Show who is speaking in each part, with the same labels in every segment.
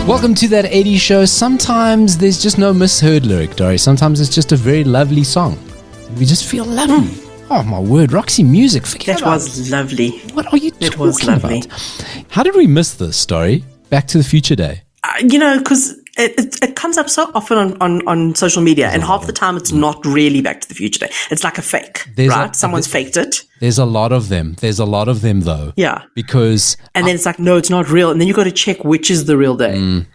Speaker 1: Welcome to That 80s Show. Sometimes there's just no misheard lyric, Dori. Sometimes it's just a very lovely song. We just feel lovely. Oh, my word. Roxy music.
Speaker 2: That was lovely.
Speaker 1: What are you talking about? How did we miss this, Dori? Back to the Future Day.
Speaker 2: Because it comes up so often on social media, and half the time it's not really Back to the Future Day. It's like a fake, right? Someone's faked it.
Speaker 1: There's a lot of them. Though.
Speaker 2: Yeah.
Speaker 1: Because...
Speaker 2: And then it's like, no, it's not real. And then you got to check which is the real day.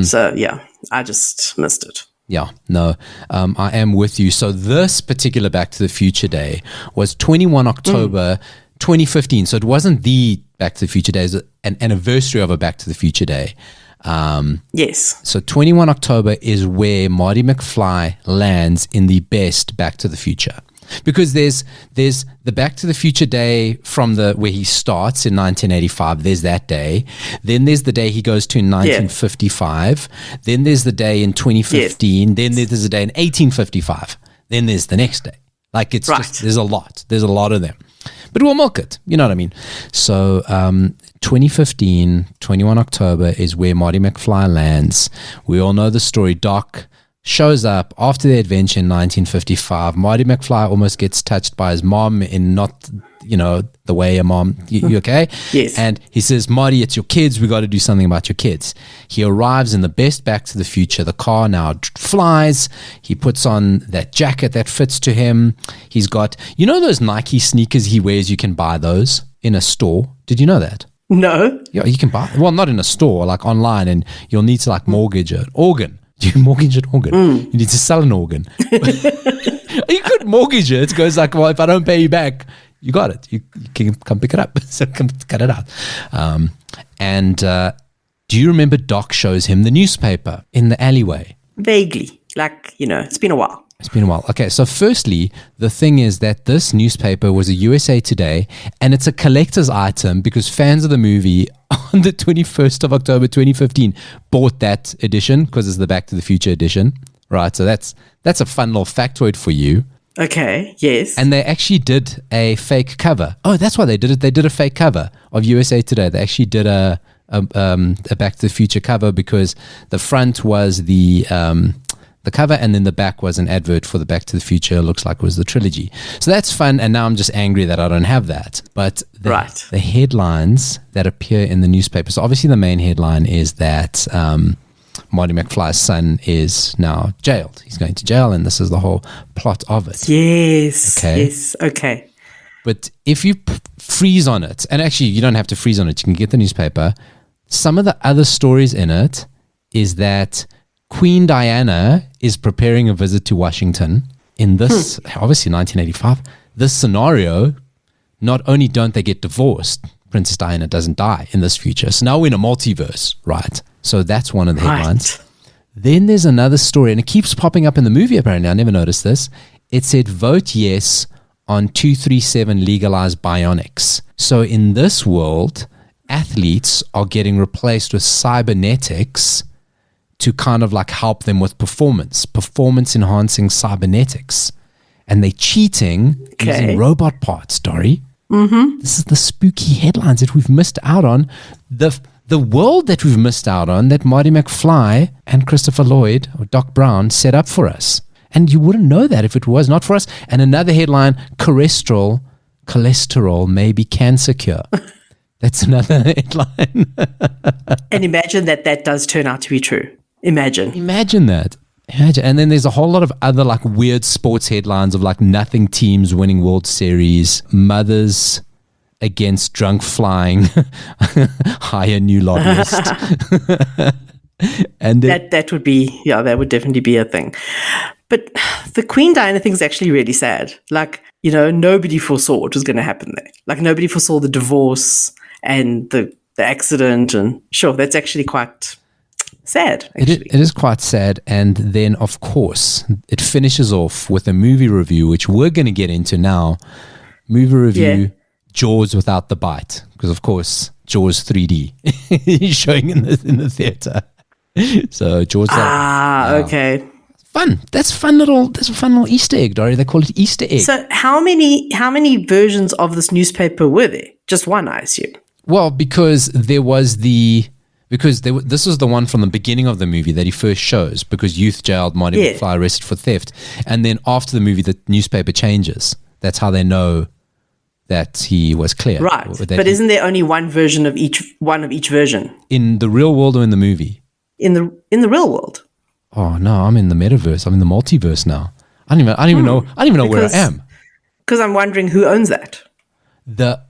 Speaker 2: So, yeah, I just missed it.
Speaker 1: Yeah, no, I am with you. So this particular Back to the Future Day was 21 October 2015. So it wasn't the Back to the Future Day. It was an anniversary of a Back to the Future Day.
Speaker 2: Yes.
Speaker 1: So 21 October is where Marty McFly lands in the best Back to the Future. Because there's the Back to the Future Day from where he starts in 1985. There's that day. Then there's the day he goes to in 1955. Yeah. Then there's the day in 2015. Yes. Then there's a day in 1855. Then there's the next day. Like it's just, there's a lot. There's a lot of them. But we'll milk it. You know what I mean? So 2015, 21 October is where Marty McFly lands. We all know the story. Doc shows up after the adventure in 1955. Marty McFly almost gets touched by his mom in not, the way a mom, you okay?
Speaker 2: Yes.
Speaker 1: And he says, Marty, it's your kids. We got to do something about your kids. He arrives in the best Back to the Future. The car now flies. He puts on that jacket that fits to him. He's got, those Nike sneakers he wears, you can buy those in a store. Did you know that?
Speaker 2: No.
Speaker 1: Yeah, you can buy, well, not in a store, like online, and you'll need to mortgage an organ. You mortgage an organ. You need to sell an organ. You could mortgage it. It goes like, well, if I don't pay you back, you got it. You can come pick it up. So come cut it out. Do you remember Doc shows him the newspaper in the alleyway?
Speaker 2: Vaguely. It's been a while.
Speaker 1: It's been a while. Okay, so firstly, the thing is that this newspaper was a USA Today, and it's a collector's item because fans of the movie on the 21st of October 2015 bought that edition because it's the Back to the Future edition, right? So that's a fun little factoid for you.
Speaker 2: Okay, yes.
Speaker 1: And they actually did a fake cover. Oh, that's why they did it. They did a fake cover of USA Today. They actually did a Back to the Future cover because the front was the cover, and then the back was an advert for the Back to the Future. Looks like it was the trilogy. So that's fun, and now I'm just angry that I don't have that. But the headlines that appear in the newspaper, so obviously the main headline is that Marty McFly's son is now jailed. He's going to jail, and this is the whole plot of it.
Speaker 2: Yes.
Speaker 1: Okay.
Speaker 2: Yes. Okay.
Speaker 1: But if you freeze on it, and actually you don't have to freeze on it, you can get the newspaper. Some of the other stories in it is that Queen Diana is preparing a visit to Washington in this, obviously 1985. This scenario, not only don't they get divorced, Princess Diana doesn't die in this future. So now we're in a multiverse, right? So that's one of the headlines. Then there's another story, and it keeps popping up in the movie apparently. I never noticed this. It said, vote yes on 237 legalized bionics. So in this world, athletes are getting replaced with cybernetics to kind of help them with performance enhancing cybernetics. And they're cheating using robot parts, Dori. Mm-hmm. This is the spooky headlines that we've missed out on. The world that we've missed out on that Marty McFly and Christopher Lloyd or Doc Brown set up for us. And you wouldn't know that if it was not for us. And another headline, cholesterol may be cancer cure. That's another headline.
Speaker 2: And imagine that does turn out to be true. Imagine
Speaker 1: that. And then there's a whole lot of other weird sports headlines of nothing teams winning World Series, mothers against drunk flying, hire new lobbyist. And
Speaker 2: that would be, that would definitely be a thing. But the Queen Diana thing is actually really sad. Nobody foresaw what was going to happen there. Nobody foresaw the divorce and the accident, and sure, that's actually quite sad, actually.
Speaker 1: It is quite sad. And then, of course, it finishes off with a movie review, which we're going to get into now. Movie review, Jaws without the bite. Because, of course, Jaws 3D is showing in the theater. So, Jaws...
Speaker 2: okay.
Speaker 1: Fun. That's a fun little Easter egg, Dori. They call it Easter egg.
Speaker 2: So how many versions of this newspaper were there? Just one, I assume.
Speaker 1: Well, because there was the Because this was the one from the beginning of the movie that he first shows, because youth jailed Marty McFly arrested for theft. And then after the movie, the newspaper changes. That's how they know that he was cleared.
Speaker 2: Right. But isn't there only one version of each version?
Speaker 1: In the real world or in the movie?
Speaker 2: In the real world.
Speaker 1: Oh no, I'm in the metaverse. I'm in the multiverse now. I don't even know where I am.
Speaker 2: Because I'm wondering who owns that.
Speaker 1: The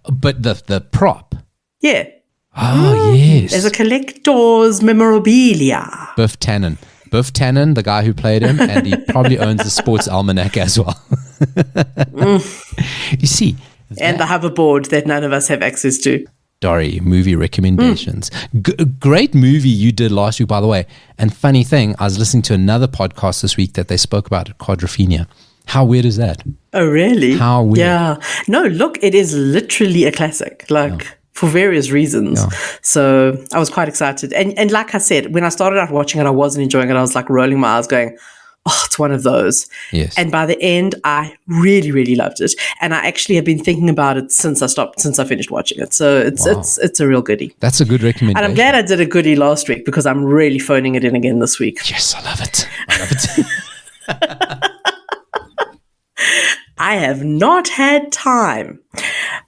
Speaker 1: prop.
Speaker 2: Yeah.
Speaker 1: Oh, yes.
Speaker 2: There's a collector's memorabilia.
Speaker 1: Biff Tannen, the guy who played him, and he probably owns the sports almanac as well. You see.
Speaker 2: And the hoverboard that none of us have access to.
Speaker 1: Dori, movie recommendations. Great movie you did last week, by the way. And funny thing, I was listening to another podcast this week that they spoke about Quadrophenia. How weird is that?
Speaker 2: Oh, really?
Speaker 1: How weird.
Speaker 2: Yeah. No, look, it is literally a classic. For various reasons. Yeah. So I was quite excited. And like I said, when I started out watching it, I wasn't enjoying it. I was like rolling my eyes going, oh, it's one of those.
Speaker 1: Yes.
Speaker 2: And by the end, I really, really loved it. And I actually have been thinking about it since I finished watching it. So it's a real goodie.
Speaker 1: That's a good recommendation.
Speaker 2: And I'm glad I did a goodie last week because I'm really phoning it in again this week.
Speaker 1: Yes, I love it.
Speaker 2: I have not had time.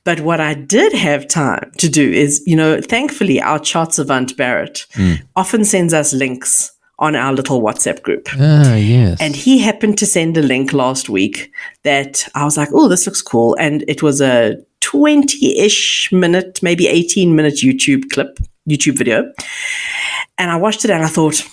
Speaker 2: But what I did have time to do is, thankfully, our chart savant Barrett often sends us links on our little WhatsApp group.
Speaker 1: Ah, yes.
Speaker 2: And he happened to send a link last week that I was like, oh, this looks cool. And it was a 20-ish minute, maybe 18-minute YouTube video. And I watched it and I thought,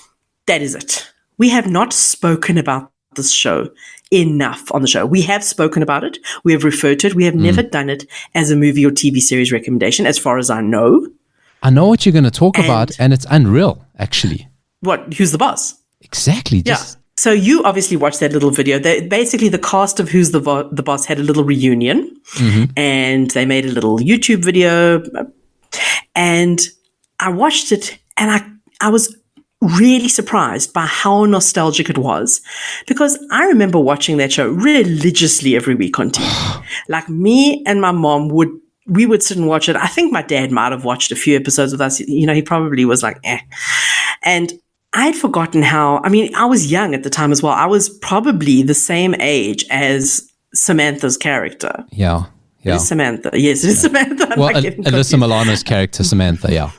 Speaker 2: that is it. We have not spoken about this show enough on the show. We have spoken about it. We have referred to it. We have never done it as a movie or TV series recommendation, as far as I know.
Speaker 1: I know what you're going to talk about, and it's unreal, actually.
Speaker 2: What? Who's the Boss?
Speaker 1: Exactly.
Speaker 2: Yeah. So you obviously watched that little video. Basically, the cast of Who's the Boss had a little reunion, and they made a little YouTube video. And I watched it, and I was really surprised by how nostalgic it was, because I remember watching that show religiously every week on TV. Like, me and my mom would sit and watch it. I think my dad might have watched a few episodes with us. He probably was like, eh. And I had forgotten I was young at the time as well. I was probably the same age as Samantha's character.
Speaker 1: Yeah.
Speaker 2: It is Samantha. Yes, it is Samantha.
Speaker 1: Well, Alyssa Milano's character, Samantha, yeah.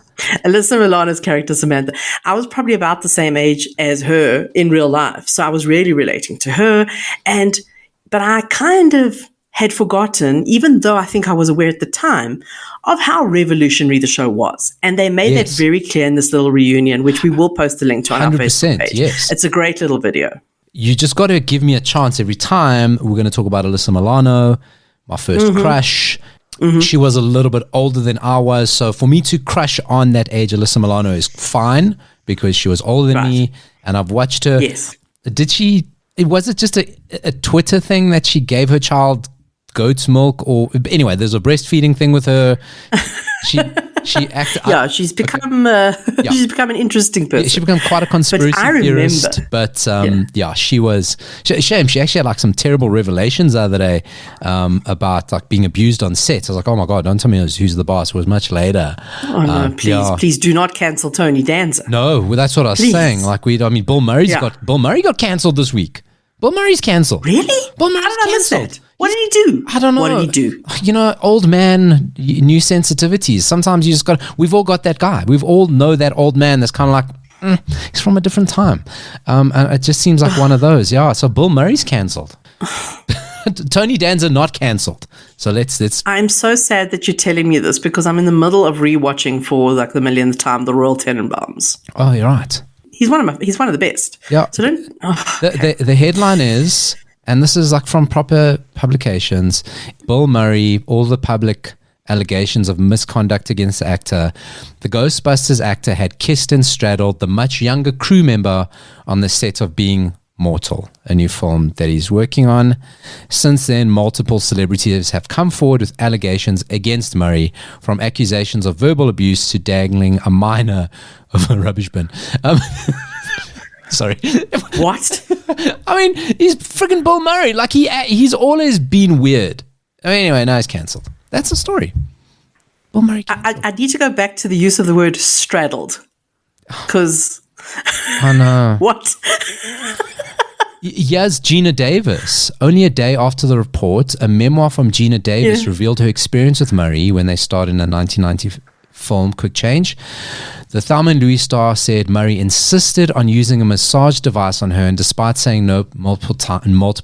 Speaker 2: Alyssa Milano's character, Samantha. I was probably about the same age as her in real life. So I was really relating to her. But I kind of had forgotten, even though I think I was aware at the time, of how revolutionary the show was. And they made that very clear in this little reunion, which we will post a link to on our Facebook page.
Speaker 1: Yes.
Speaker 2: It's a great little video.
Speaker 1: You just got to give me a chance every time. We're going to talk about Alyssa Milano, my first crush. She was a little bit older than I was. So for me to crush on that age, Alyssa Milano is fine because she was older than me and I've watched her.
Speaker 2: Yes.
Speaker 1: Was it just a Twitter thing that she gave her child goat's milk? Or anyway, there's a breastfeeding thing with her. She acted.
Speaker 2: She's become she's become an interesting person.
Speaker 1: She became quite a conspiracy theorist. But she was shame. She actually had like some terrible revelations the other day about like being abused on set. I was like, oh my god, don't tell me Who's the Boss. It was much later.
Speaker 2: Oh no, please do not cancel Tony Danza.
Speaker 1: No, well, that's what I was saying. Like Bill Murray got cancelled this week. Bill Murray's cancelled.
Speaker 2: Really?
Speaker 1: Bill Murray's cancelled.
Speaker 2: What did he do?
Speaker 1: I don't know.
Speaker 2: What did he do?
Speaker 1: Old man, new sensitivities. Sometimes you just we've all got that guy. We've all know that old man that's kind of like, he's from a different time. And it just seems like one of those. Yeah, so Bill Murray's cancelled. Tony Danza not cancelled. So let's.
Speaker 2: I'm so sad that you're telling me this because I'm in the middle of rewatching for like the millionth time the Royal Tenenbaums.
Speaker 1: Oh, you're right.
Speaker 2: He's one of the best.
Speaker 1: Yeah.
Speaker 2: So don't.
Speaker 1: The headline is, and this is like from proper publications, Bill Murray, all the public allegations of misconduct against the actor. The Ghostbusters actor had kissed and straddled the much younger crew member on the set of Being Mortal, a new film that he's working on. Since then, multiple celebrities have come forward with allegations against Murray, from accusations of verbal abuse to dangling a minor of a rubbish bin. Sorry.
Speaker 2: What?
Speaker 1: I mean, he's freaking Bill Murray. Like he's always been weird. Anyway, now he's cancelled. That's the story. Bill Murray.
Speaker 2: I need to go back to the use of the word straddled. Because
Speaker 1: Oh no.
Speaker 2: what?
Speaker 1: Here's Gina Davis. Only a day after the report, a memoir from Gina Davis revealed her experience with Murray when they starred in a 1990 film, Quick Change. The Thelma and Louise star said Murray insisted on using a massage device on her, and despite saying no multiple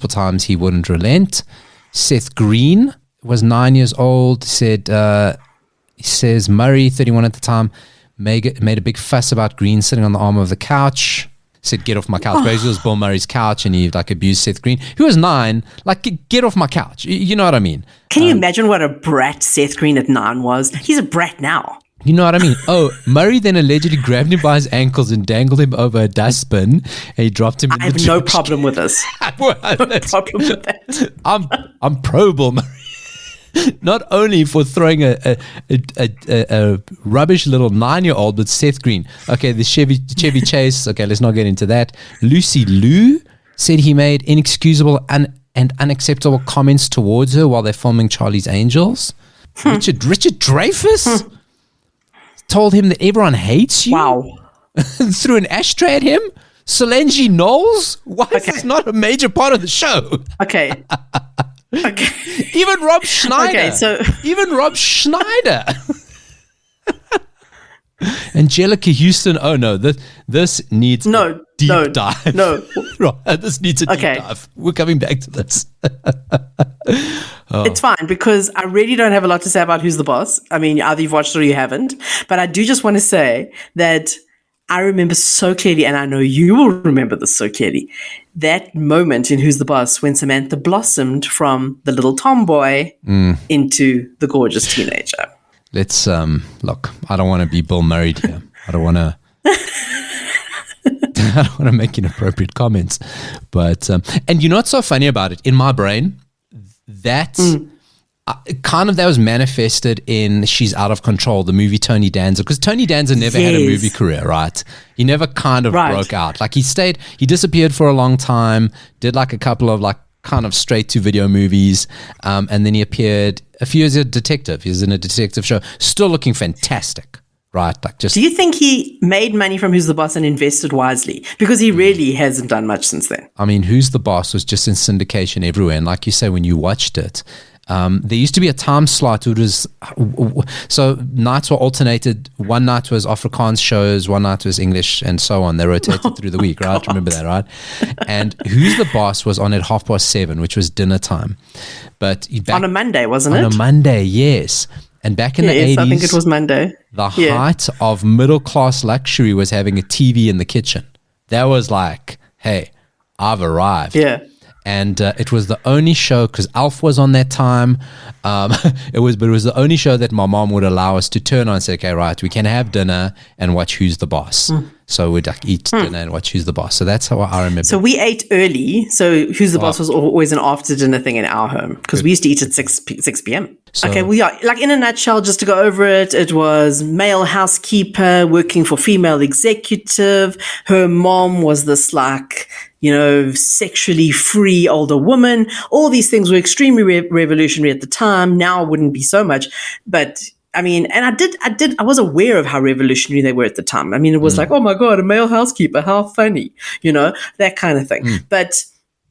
Speaker 1: times, he wouldn't relent. Seth Green was 9 years old. He says Murray, 31 at the time, made a big fuss about Green sitting on the arm of the couch. Said, get off my couch. Basically, it was Bill Murray's couch, and he like abused Seth Green, who was 9. Like, get off my couch. You know what I mean?
Speaker 2: Can you imagine what a brat Seth Green at 9 was? He's a brat now.
Speaker 1: You know what I mean? Oh, Murray then allegedly grabbed him by his ankles and dangled him over a dustbin, and he dropped him in
Speaker 2: I have no problem with this. No problem with that.
Speaker 1: I'm pro Bill Murray. Not only for throwing a rubbish little 9-year-old, but Seth Green. Okay, the Chevy Chase. Okay, let's not get into that. Lucy Liu said he made inexcusable and unacceptable comments towards her while they're filming Charlie's Angels. Richard Dreyfuss told him that everyone hates you.
Speaker 2: Wow.
Speaker 1: Threw an ashtray at him. Solange Knowles? Why is this not a major part of the show?
Speaker 2: Okay.
Speaker 1: Even Rob Schneider.
Speaker 2: Okay,
Speaker 1: Rob Schneider. Angelica Houston. Oh no, this needs a deep dive.
Speaker 2: No.
Speaker 1: This needs a deep dive. We're coming back to this.
Speaker 2: It's fine because I really don't have a lot to say about Who's the Boss. I mean, either you've watched it or you haven't. But I do just want to say that I remember so clearly, and I know you will remember this so clearly, that moment in Who's the Boss when Samantha blossomed from the little tomboy into the gorgeous teenager.
Speaker 1: Let's look. I don't want to be Bill Murray here. I don't want to. I don't want to make inappropriate comments, but and you know what's so funny about it? In my brain, that kind of that was manifested in She's Out of Control, the movie Tony Danza, because Tony Danza never had a movie career, right? He never kind of broke out. Like he disappeared for a long time, did like a couple of like kind of straight to video movies, and then he appeared a few years as a detective. He was in a detective show, still looking fantastic. Right, like just.
Speaker 2: Do you think he made money from Who's the Boss and invested wisely? Because he really hasn't done much since then.
Speaker 1: I mean, Who's the Boss was just in syndication everywhere, and like you say, when you watched it, there used to be a time slot. It was so nights were alternated. One night was Afrikaans shows, one night was English, and so on. They rotated through the week, right?
Speaker 2: God.
Speaker 1: Remember that, right? And Who's the Boss was on at 7:30, which was dinner time. But
Speaker 2: on a Monday, wasn't it?
Speaker 1: On a Monday, yes. And back in the 80s,
Speaker 2: I think it was Monday.
Speaker 1: The height of middle-class luxury was having a TV in the kitchen. That was like, hey, I've arrived.
Speaker 2: Yeah.
Speaker 1: And it was the only show, because Alf was on that time. It was the only show that my mom would allow us to turn on and say, okay, right, we can have dinner and watch Who's the Boss. So we'd like eat dinner and watch Who's the Boss. So that's how I remember.
Speaker 2: So we ate early. So Who's the Boss was always an after dinner thing in our home because we used to eat at 6 p.m. So, okay, like in a nutshell, just to go over it, it was male housekeeper working for female executive. Her mom was this like, sexually free older woman. All these things were extremely revolutionary at the time. Now wouldn't be so much, but I mean, and I was aware of how revolutionary they were at the time. I mean, it was like, oh my God, a male housekeeper, how funny, that kind of thing. But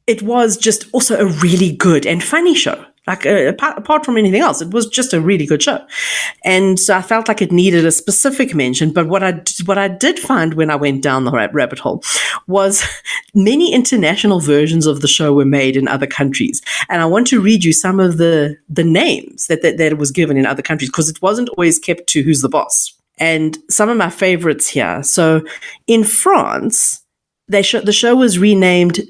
Speaker 2: it was just also a really good and funny show. Like apart from anything else, it was just a really good show. And so I felt like it needed a specific mention. But what I did find when I went down the rabbit hole was many international versions of the show were made in other countries. And I want to read you some of the names that it was given in other countries because it wasn't always kept to Who's the Boss. And some of my favorites here. So in France, the show was renamed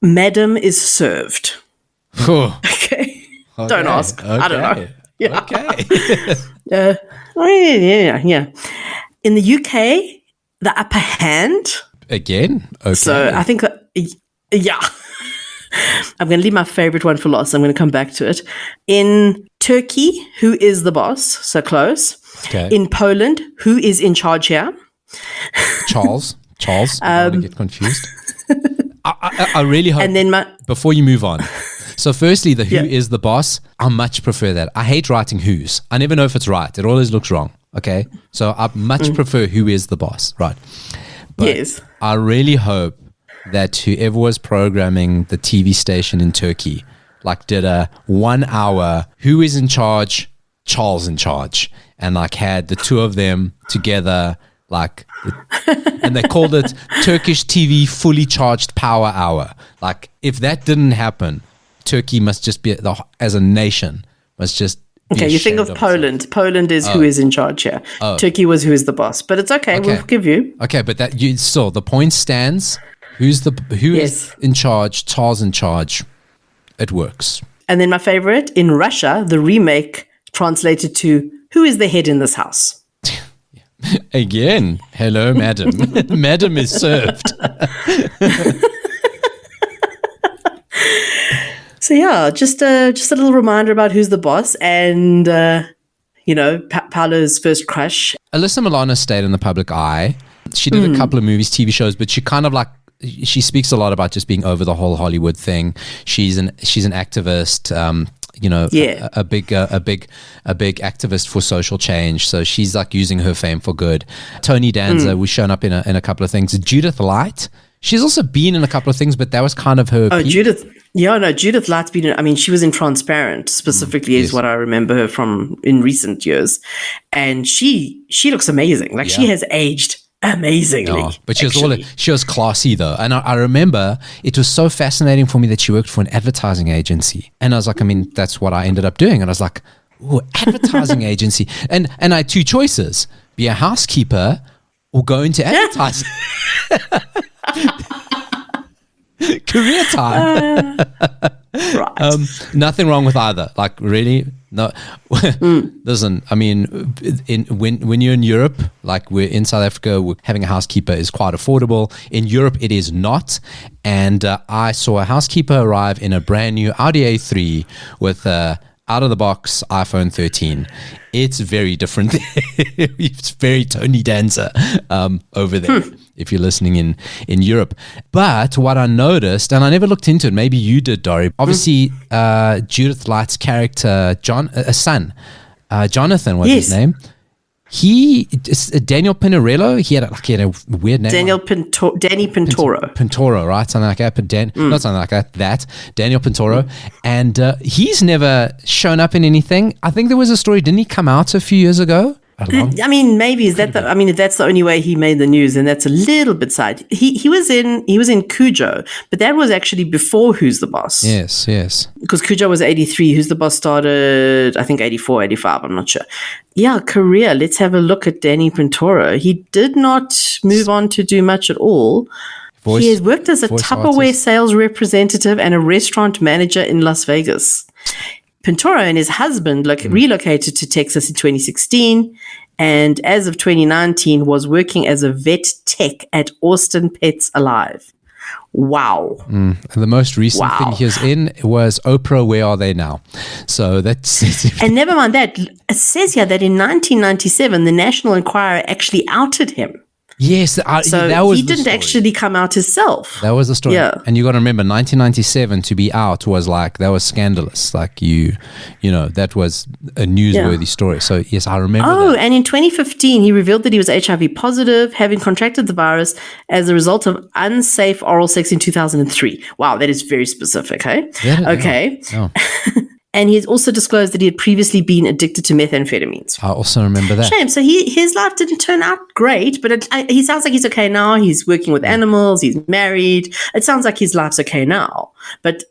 Speaker 2: Madame is Served. Okay. Don't ask.
Speaker 1: Okay.
Speaker 2: I don't know. Yeah.
Speaker 1: Okay.
Speaker 2: Yeah. In the UK, The Upper Hand.
Speaker 1: Again? Okay.
Speaker 2: So I think that, yeah. I'm going to leave my favorite one for last. I'm going to come back to it. In Turkey, Who is the Boss? So close.
Speaker 1: Okay.
Speaker 2: In Poland, Who is in charge here?
Speaker 1: Charles. I don't want to get confused. I really hope.
Speaker 2: And then
Speaker 1: before you move on. So firstly, the Who is the Boss, I much prefer that. I hate writing who's. I never know if it's right. It always looks wrong. Okay, so I much prefer Who is the Boss, right? But
Speaker 2: Yes.
Speaker 1: I really hope that whoever was programming the TV station in Turkey, like, did a 1 hour Who is in charge, Charles in charge, and like had the two of them together, like, and they called it Turkish TV Fully Charged Power Hour. Like, if that didn't happen, Turkey must just be, as a nation, must just be
Speaker 2: Okay, you think of
Speaker 1: ashamed
Speaker 2: Poland. Poland is who is in charge here. Turkey was who is the boss. But it's okay. We'll forgive you.
Speaker 1: Okay, but that you still, the point stands. Who is in charge? Charles in charge. It works.
Speaker 2: And then my favorite, in Russia, the remake translated to Who is the head in this house?
Speaker 1: Again, hello, madam. Madam is served.
Speaker 2: So yeah, just a little reminder about who's the boss, and Paolo's first crush.
Speaker 1: Alyssa Milano stayed in the public eye. She did a couple of movies, TV shows, but she kind of she speaks a lot about just being over the whole Hollywood thing. She's an activist. A big activist for social change. So she's like using her fame for good. Tony Danza was shown up in a couple of things. Judith Light. She's also been in a couple of things, but that was kind of her.
Speaker 2: Oh, peak. Judith Light's been in, I mean, she was in Transparent specifically is what I remember her from in recent years. And she looks amazing. Like she has aged amazingly.
Speaker 1: Oh, but she was classy though. And I remember it was so fascinating for me that she worked for an advertising agency. And I was like, I mean, that's what I ended up doing. And I was like, ooh, advertising agency. And I had two choices: be a housekeeper or go into advertising. Career time.
Speaker 2: Right.
Speaker 1: Nothing wrong with either. Like, really, no. Listen, I mean, when you're in Europe, like we're in South Africa, having a housekeeper is quite affordable. In Europe, it is not. And I saw a housekeeper arrive in a brand new Audi A3 with out of the box iPhone 13. It's very different. It's very Tony Danza over there. If you're listening in Europe. But what I noticed, and I never looked into it, maybe you did, Dori. Obviously, Judith Light's character, Jonathan was his name. Daniel Pinarello, he had a weird name.
Speaker 2: Danny Pintoro.
Speaker 1: Pintoro, right? Something like that. Not something like that. Daniel Pintoro. And he's never shown up in anything. I think there was a story. Didn't he come out a few years ago?
Speaker 2: I mean, maybe if that's the only way he made the news, then that's a little bit side. He was in Cujo, but that was actually before Who's the Boss.
Speaker 1: Yes.
Speaker 2: Because Cujo was 83, Who's the Boss started, I think 84, 85, I'm not sure. Yeah, career. Let's have a look at Danny Pintoro. He did not move on to do much at all. He has worked as a Tupperware sales representative and a restaurant manager in Las Vegas. Pintoro and his husband relocated to Texas in 2016, and as of 2019 was working as a vet tech at Austin Pets Alive. Wow.
Speaker 1: And the most recent thing he was in was Oprah, Where Are They Now? So that's...
Speaker 2: And never mind that. It says here that in 1997, the National Enquirer actually outed him.
Speaker 1: Yes, that was
Speaker 2: he didn't actually come out himself.
Speaker 1: That was the story.
Speaker 2: Yeah.
Speaker 1: And you got to remember, 1997 to be out was like, that was scandalous. Like that was a newsworthy story. So yes, I remember that.
Speaker 2: And in 2015, he revealed that he was HIV positive, having contracted the virus as a result of unsafe oral sex in 2003. Wow, that is very specific, hey?
Speaker 1: Yeah,
Speaker 2: okay.
Speaker 1: No.
Speaker 2: And he has also disclosed that he had previously been addicted to methamphetamines.
Speaker 1: I also remember that.
Speaker 2: Shame. So his life didn't turn out great, but he sounds like he's okay now. He's working with animals. He's married. It sounds like his life's okay now. But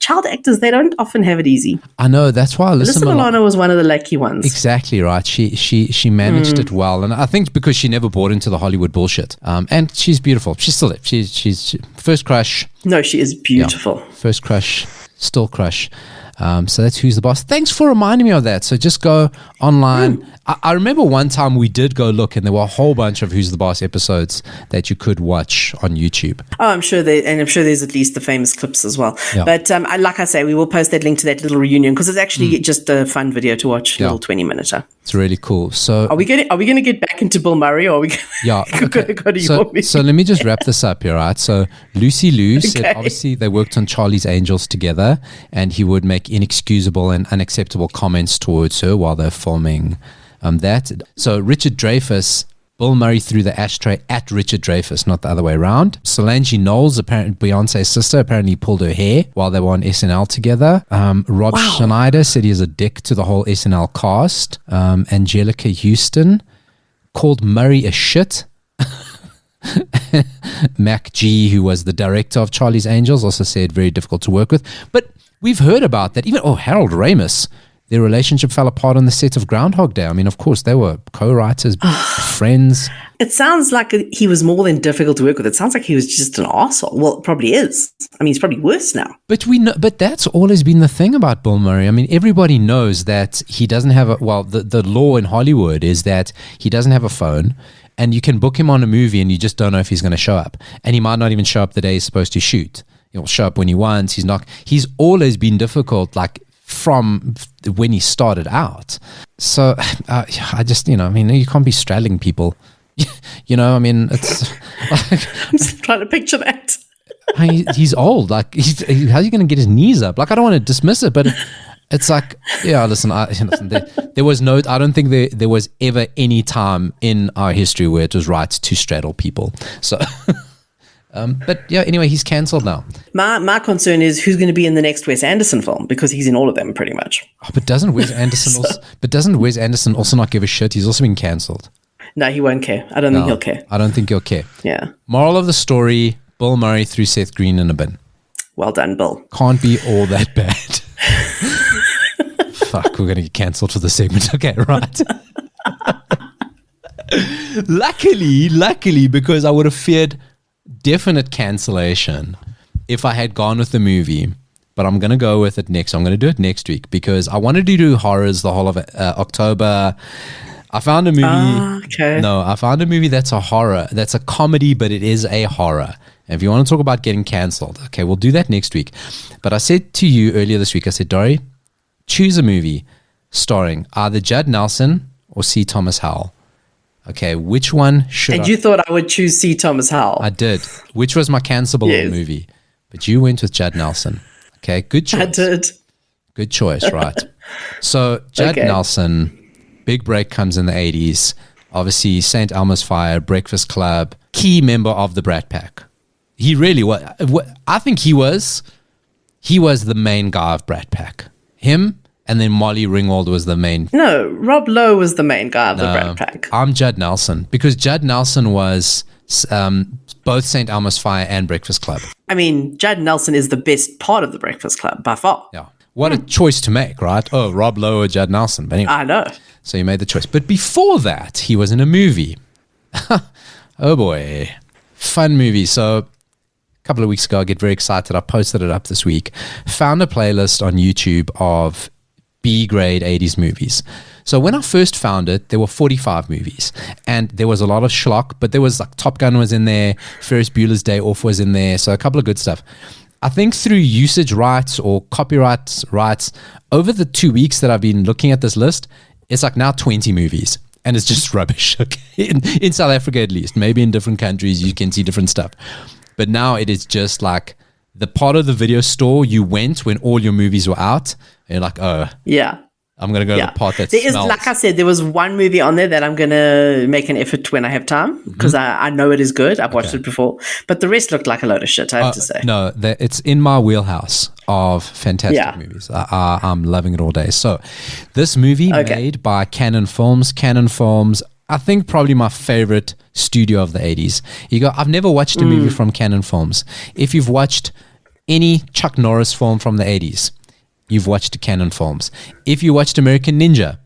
Speaker 2: child actors, they don't often have it easy.
Speaker 1: I know. That's why
Speaker 2: Alyssa Milano was one of the lucky ones.
Speaker 1: Exactly right. She managed it well, and I think because she never bought into the Hollywood bullshit. And she's beautiful. She's still there. She's first crush.
Speaker 2: No, she is beautiful.
Speaker 1: Yeah. First crush, still crush. So that's Who's the Boss. Thanks for reminding me of that. So just go online. I remember one time we did go look, and there were a whole bunch of Who's the Boss episodes that you could watch on YouTube.
Speaker 2: Oh, I'm sure there's at least the famous clips as well. Yeah. But like I say, we will post that link to that little reunion because it's actually just a fun video to watch, little 20-minute.
Speaker 1: It's really cool. So
Speaker 2: are we going to get back into Bill Murray, or are we going to go to your movie?
Speaker 1: So let me just wrap this up here, right? So Lucy Liu said obviously they worked on Charlie's Angels together, and he would make inexcusable and unacceptable comments towards her while they're filming So Richard Dreyfuss, Bill Murray threw the ashtray at Richard Dreyfuss, not the other way around. Solange Knowles, apparently Beyonce's sister, apparently pulled her hair while they were on SNL together. Rob Schneider said he is a dick to the whole SNL cast. Angelica Houston called Murray a shit. Mac G, who was the director of Charlie's Angels, also said very difficult to work with. But we've heard about that. Even Harold Ramis, their relationship fell apart on the set of Groundhog Day. I mean, of course, they were co-writers, friends.
Speaker 2: It sounds like he was more than difficult to work with. It sounds like he was just an arsehole. Well, it probably is. I mean, he's probably worse now.
Speaker 1: But we know. But that's always been the thing about Bill Murray. I mean, everybody knows that he doesn't have the law in Hollywood is that he doesn't have a phone. And you can book him on a movie and you just don't know if he's going to show up. And he might not even show up the day he's supposed to shoot. He'll show up when he wants. He's always been difficult, like from when he started out. So I just, I mean, you can't be straddling people. I mean, it's like,
Speaker 2: I'm just trying to picture that.
Speaker 1: He's old. Like, how's he going to get his knees up? Like, I don't want to dismiss it, but it's like, listen, there was no, I don't think there was ever any time in our history where it was right to straddle people. So, but yeah, anyway, he's cancelled now.
Speaker 2: My concern is who's going to be in the next Wes Anderson film, because he's in all of them pretty much.
Speaker 1: Oh, but doesn't Wes Anderson also not give a shit? He's also been cancelled.
Speaker 2: No, he won't care. I don't think he'll care.
Speaker 1: I don't think he'll care.
Speaker 2: Yeah.
Speaker 1: Moral of the story, Bill Murray threw Seth Green in a bin.
Speaker 2: Well done, Bill.
Speaker 1: Can't be all that bad. Fuck, we're going to get cancelled for the segment. Okay, right. Luckily, because I would have feared definite cancellation if I had gone with the movie, but I'm going to go with it next. I'm going to do it next week because I wanted to do horrors the whole of October. I found a movie.
Speaker 2: Okay.
Speaker 1: No, I found a movie that's a horror. That's a comedy, but it is a horror. And if you want to talk about getting cancelled, okay, we'll do that next week. But I said to you earlier this week, I said, Dori, choose a movie starring either Judd Nelson or C. Thomas Howell. Okay, which one should
Speaker 2: And you thought I would choose C. Thomas Howell.
Speaker 1: I did. Which was my cancelable movie. But you went with Judd Nelson. Okay, good choice.
Speaker 2: I did.
Speaker 1: Good choice, right? So Judd Nelson, big break comes in the 80s. Obviously, St. Elmo's Fire, Breakfast Club, key member of the Brat Pack. He really was. I think he was the main guy of Brat Pack. Him, and then Molly Ringwald was the main.
Speaker 2: No, Rob Lowe was the main guy of the Brat Pack.
Speaker 1: I'm Judd Nelson, because Judd Nelson was both St. Elmo's Fire and Breakfast Club.
Speaker 2: I mean, Judd Nelson is the best part of the Breakfast Club, by far.
Speaker 1: Yeah. What a choice to make, right? Oh, Rob Lowe or Judd Nelson. But anyway,
Speaker 2: I know.
Speaker 1: So you made the choice. But before that, he was in a movie. Oh boy. Fun movie. So a couple of weeks ago, I get very excited. I posted it up this week. Found a playlist on YouTube of B-grade 80s movies. So when I first found it, there were 45 movies. And there was a lot of schlock, but there was like Top Gun was in there. Ferris Bueller's Day Off was in there. So a couple of good stuff. I think through usage rights or copyright rights, over the 2 weeks that I've been looking at this list, it's like now 20 movies. And it's just rubbish. Okay? In South Africa, at least. Maybe in different countries, you can see different stuff. But now it is just like the part of the video store you went when all your movies were out. And you're like, oh,
Speaker 2: yeah,
Speaker 1: I'm going to go to the part that
Speaker 2: there
Speaker 1: smells.
Speaker 2: Is, like I said, there was one movie on there that I'm going to make an effort when I have time, because I know it is good. I've watched it before. But the rest looked like a load of shit, I have to say.
Speaker 1: No, it's in my wheelhouse of fantastic movies. I'm loving it all day. So this movie made by Cannon Films. Cannon Films, I think probably my favorite studio of the 80s. I've never watched a movie from Cannon Films. If you've watched any Chuck Norris film from the 80s, you've watched Cannon Films. If you watched American Ninja,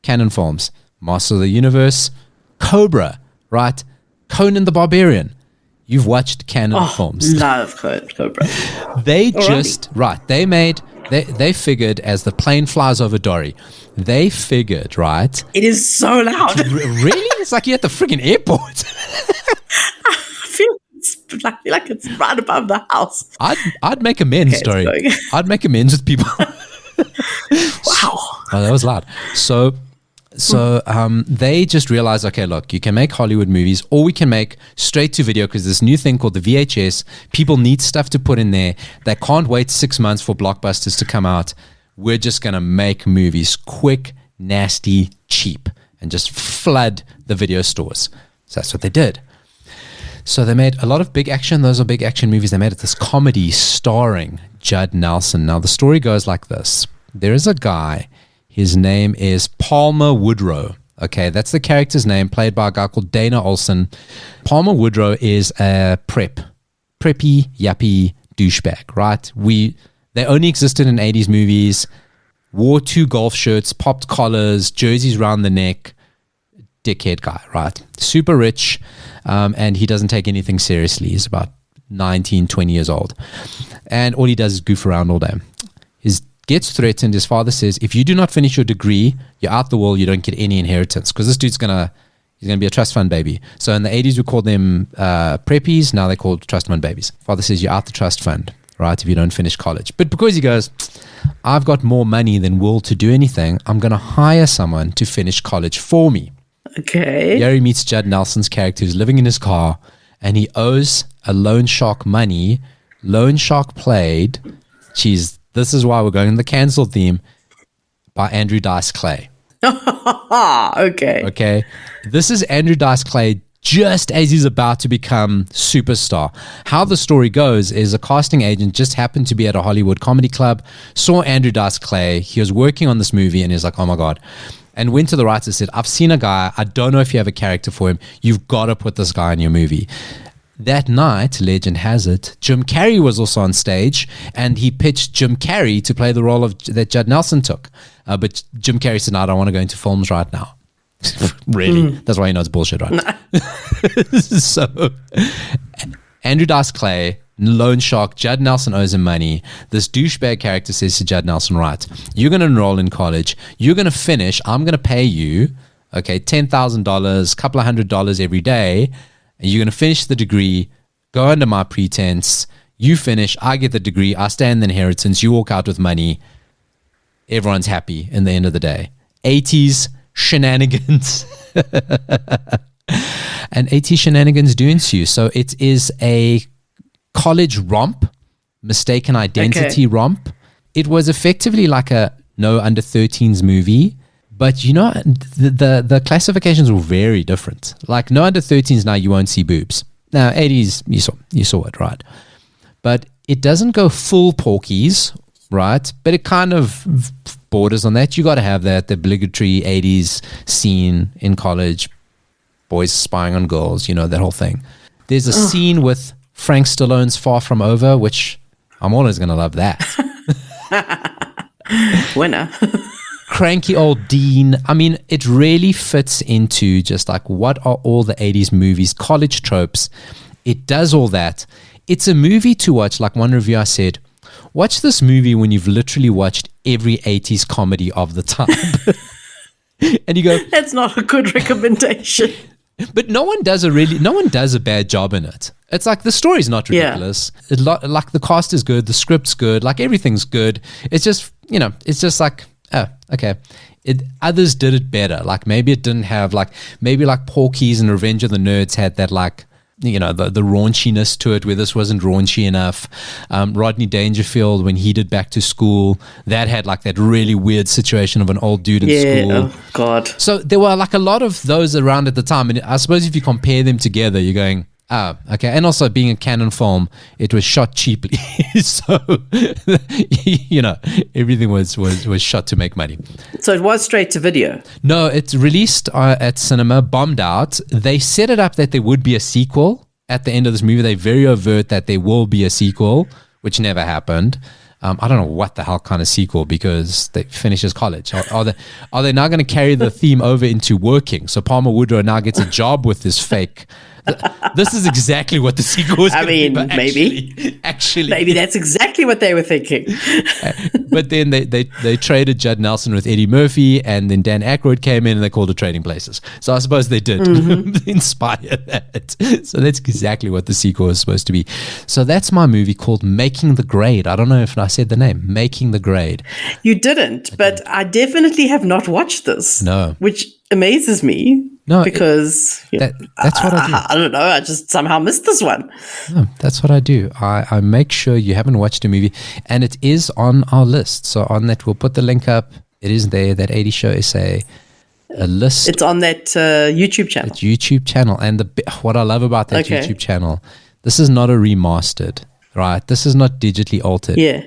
Speaker 1: Cannon Films. Master of the Universe, Cobra, right? Conan the Barbarian. You've watched Cannon Films.
Speaker 2: Love Cobra.
Speaker 1: They they figured, as the plane flies over Dori, they figured, right?
Speaker 2: It is so loud.
Speaker 1: Really? It's like you're at the freaking airport.
Speaker 2: I feel like it's right above the house.
Speaker 1: I'd make amends, Dori. I'd make amends with people.
Speaker 2: Wow.
Speaker 1: Oh, that was loud. So they just realized, okay, look, you can make Hollywood movies, or we can make straight to video, because this new thing called the VHS, people need stuff to put in there. They can't wait 6 months for blockbusters to come out. We're just going to make movies quick, nasty, cheap. and just flood the video stores. So that's what they did. So they made a lot of big action. Those are big action movies. They made it this comedy starring Judd Nelson. Now, the story goes like this. There is a guy. His name is Palmer Woodrow. Okay, that's the character's name, played by a guy called Dana Olsen. Palmer Woodrow is a preppy, yuppie douchebag, right? They only existed in 80s movies, wore 2 golf shirts, popped collars, jerseys round the neck, dickhead guy, right? Super rich, and he doesn't take anything seriously. He's about 19, 20 years old. And all he does is goof around all day. He gets threatened. His father says, if you do not finish your degree, you're out the wall, you don't get any inheritance. Because this dude's he's going to be a trust fund baby. So in the 80s, we called them preppies. Now they're called trust fund babies. Father says, you're out the trust fund, right, if you don't finish college. But because he goes, I've got more money than will to do anything, I'm going to hire someone to finish college for me.
Speaker 2: Okay.
Speaker 1: Here he meets Judd Nelson's character who's living in his car, and he owes a loan shark money. Loan shark played, this is why we're going in the cancel theme, by Andrew Dice Clay. Okay. This is Andrew Dice Clay just as he's about to become superstar. How the story goes is a casting agent just happened to be at a Hollywood comedy club, saw Andrew Dice Clay. He was working on this movie, and he's like, oh my God. And went to the writer and said, I've seen a guy. I don't know if you have a character for him. You've got to put this guy in your movie. That night, legend has it, Jim Carrey was also on stage, and he pitched Jim Carrey to play the role that Judd Nelson took. But Jim Carrey said, no, I don't want to go into films right now. Really? That's why you know it's bullshit, right? So, Andrew Dice Clay, loan shark, Judd Nelson owes him money. This douchebag character says to Judd Nelson, right, you're going to enroll in college. You're going to finish. I'm going to pay you, okay, $10,000, a couple of $100 every day. And you're going to finish the degree, go under my pretense. You finish, I get the degree, I stay in the inheritance, you walk out with money. Everyone's happy in the end of the day. 80s shenanigans. And 80s shenanigans do ensue. So it is a college romp, mistaken identity romp. It was effectively like a no under 13s movie. But you know, the classifications were very different. Like no under 13s now you won't see boobs. Now 80s you saw it, right? But it doesn't go full porkies, right? But it kind of borders on that. You got to have that, the obligatory 80s scene in college, boys spying on girls, you know, that whole thing. There's a scene with Frank Stallone's Far From Over, which I'm always going to love that.
Speaker 2: Winner.
Speaker 1: Cranky old Dean. I mean, it really fits into just like what are all the 80s movies, college tropes. It does all that. It's a movie to watch. Like one review I said, watch this movie when you've literally watched every 80s comedy of the time. And you go,
Speaker 2: that's not a good recommendation.
Speaker 1: But no one does a bad job in it. It's like the story's not ridiculous. Yeah. Like the cast is good, the script's good, like everything's good. It's just, you know, it's just like, oh, okay. Others did it better. Like maybe it didn't have maybe Porky's and Revenge of the Nerds had that like, you know, the raunchiness to it where this wasn't raunchy enough. Rodney Dangerfield, when he did Back to School, that had like that really weird situation of an old dude in school.
Speaker 2: Oh God.
Speaker 1: So there were like a lot of those around at the time. And I suppose if you compare them together, you're going, oh, okay. And also being a Canon film, it was shot cheaply. So, you know, everything was shot to make money.
Speaker 2: So it was straight to video?
Speaker 1: No, it's released at cinema, bombed out. They set it up that there would be a sequel at the end of this movie. They very overt that there will be a sequel, which never happened. I don't know what the hell kind of sequel, because they finishes college. Are they now going to carry the theme over into working? So Palmer Woodrow now gets a job with this fake. This is exactly what the sequel is going to be. Maybe
Speaker 2: that's exactly what they were thinking.
Speaker 1: But then they traded Judd Nelson with Eddie Murphy, and then Dan Aykroyd came in and they called it Trading Places. So I suppose they did inspire that. So that's exactly what the sequel is supposed to be. So that's my movie called Making the Grade. I don't know if I said the name. Making the Grade.
Speaker 2: You didn't, but I definitely have not watched this.
Speaker 1: No.
Speaker 2: Which amazes me.
Speaker 1: No,
Speaker 2: because
Speaker 1: that's what I do.
Speaker 2: I don't know. I just somehow missed this one.
Speaker 1: No, that's what I do. I make sure you haven't watched a movie, and it is on our list. So on that, we'll put the link up. It is there. That 80 show essay. a list.
Speaker 2: It's on that YouTube channel.
Speaker 1: That YouTube channel. And what I love about that YouTube channel, this is not a remastered, right? This is not digitally altered.
Speaker 2: Yeah.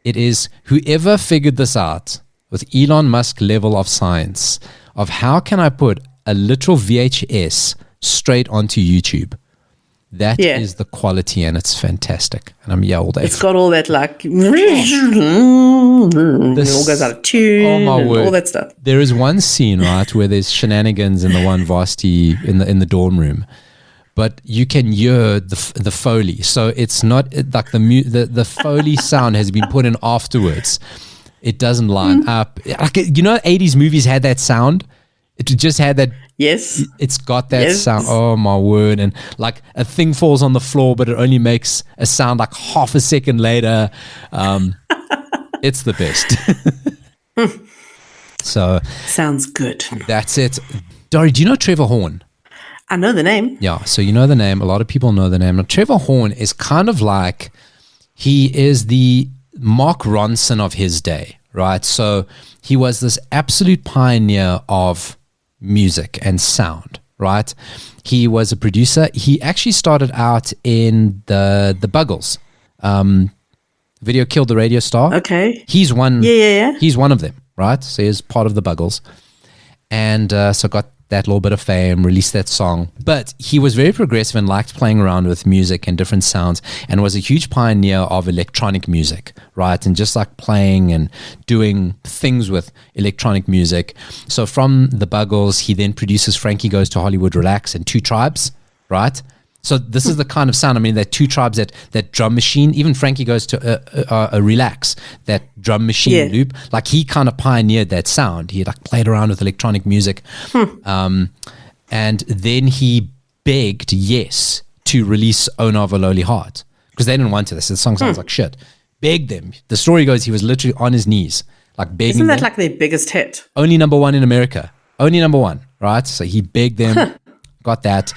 Speaker 1: It is whoever figured this out with Elon Musk level of science of how can I put a literal VHS straight onto YouTube. That is the quality, and it's fantastic. And I'm all day.
Speaker 2: It's got all that it all goes out of tune.
Speaker 1: Oh my word!
Speaker 2: All that stuff.
Speaker 1: There is one scene, right, where there's shenanigans in the one varsity in the dorm room, but you can hear the Foley. So it's not like the Foley sound has been put in afterwards. It doesn't line up. Like, 80s movies had that sound. It just had that.
Speaker 2: Yes.
Speaker 1: It's got that sound. Oh, my word. And like a thing falls on the floor, but it only makes a sound like half a second later. It's the best. So.
Speaker 2: Sounds good.
Speaker 1: That's it. Dori, do you know Trevor Horn?
Speaker 2: I know the name.
Speaker 1: Yeah. So you know the name. A lot of people know the name. Now, Trevor Horn is kind of like, he is the Mark Ronson of his day, right? So he was this absolute pioneer of music and sound, right? He was a producer. He actually started out in the Buggles. Video Killed the Radio Star.
Speaker 2: Okay.
Speaker 1: He's one.
Speaker 2: Yeah.
Speaker 1: He's one of them, right? So he's part of the Buggles. And so got that little bit of fame, released that song. But he was very progressive and liked playing around with music and different sounds, and was a huge pioneer of electronic music, right? And just like playing and doing things with electronic music. So from the Buggles, he then produces Frankie Goes to Hollywood Relax and Two Tribes, right? So this is the kind of sound, I mean, that Two Tribes, that drum machine, even Frankie Goes to Relax, that drum machine loop, like he kind of pioneered that sound. He like played around with electronic music. And then he begged Yes to release Owner of a Lowly Heart because they didn't want to. The song sounds like shit. Begged them. The story goes he was literally on his knees, like begging
Speaker 2: Isn't that
Speaker 1: them.
Speaker 2: like their biggest hit?
Speaker 1: Only number one in America. Only number one, right? So he begged them, got that.